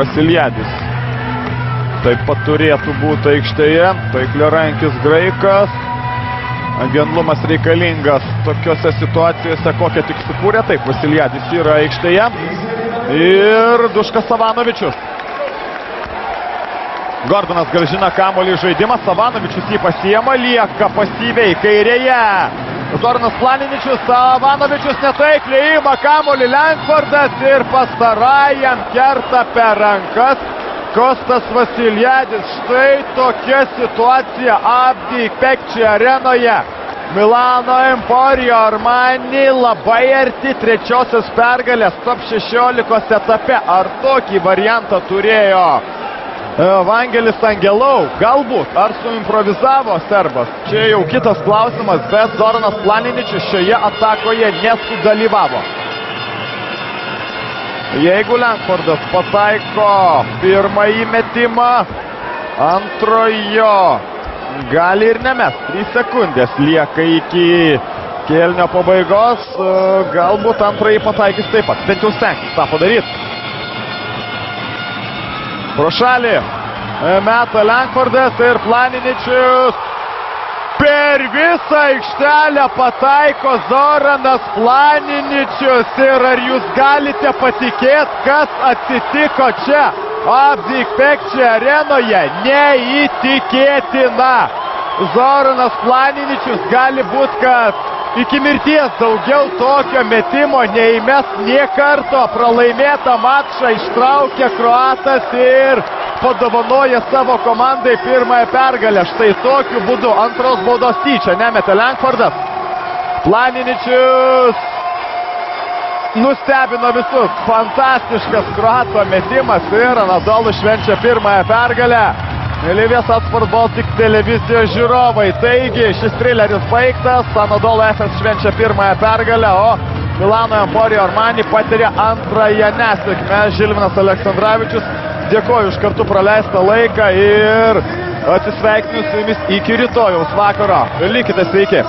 Vasiljadis taip pat turėtų būti aikštėje. Taikliorankis graikas. Vienlumas reikalingas tokiose situacijose, kokią tik sukūrė. Taip, Vasiljadis yra aikštėje. Ir Duškas Savanovičius. Gordonas grąžina kamuolį į žaidimą. Savanovičius jį pasiema, lieka pasyviai kairėje. Zoranas Planiničius, Savanovičius netaikliai ima kamuolį Langfordas ir pastarajam kerta per rankas Kostas Vasiljadis. Štai tokia situacija Abdi Pekči arenoje. Milano Emporio Armani labai arti trečiosios pergalės top 16 etape. Ar tokį variantą turėjo Vangelis Angelau? Galbūt. Ar suimprovizavo serbas? Čia jau kitas klausimas, bet Zoranas Planiničius šioje atakoje nesudalyvavo. Jeigu Langfordas pataiko pirmąjį metimą, antrojo gali ir nemes. 3 sekundės lieka iki kėlinio pabaigos. Galbūt antrąjį pataikys taip pat. Bent jau stengtis tą padaryti. Pro šalį meta Langfordas ir Planiničius. Per visą aikštelę pataiko Zoranas Planiničius. Ir ar jūs galite patikėti, kas atsitiko čia Abdi Pekči arenoje? Neįtikėtina. Zoranas Planiničius gali būti, kad iki mirties daugiau tokio metimo neįmes nė karto. Pralaimėtą mačą ištraukė kroatas ir padovanoja savo komandai pirmąją pergalę. Štai tokiu būdu antros baudos tyčia nemetė Langfordas. Planiničius nustebino visus. Fantastiškas kroato metimas ir Anadolu švenčia pirmąją pergalę. Lietuvos Atsport Baltic televizijos žiūrovai. Taigi šis trileris baigtas. Anadolu Efes švenčia pirmąją pergalę, o Milano Emporio Armani patiria antrąją nesėkmę. Žilvinas Aleksandravičius, dėkoju už kartu praleistą laiką ir atsisveikinu su jumis iki rytojaus vakaro. Likite sveiki.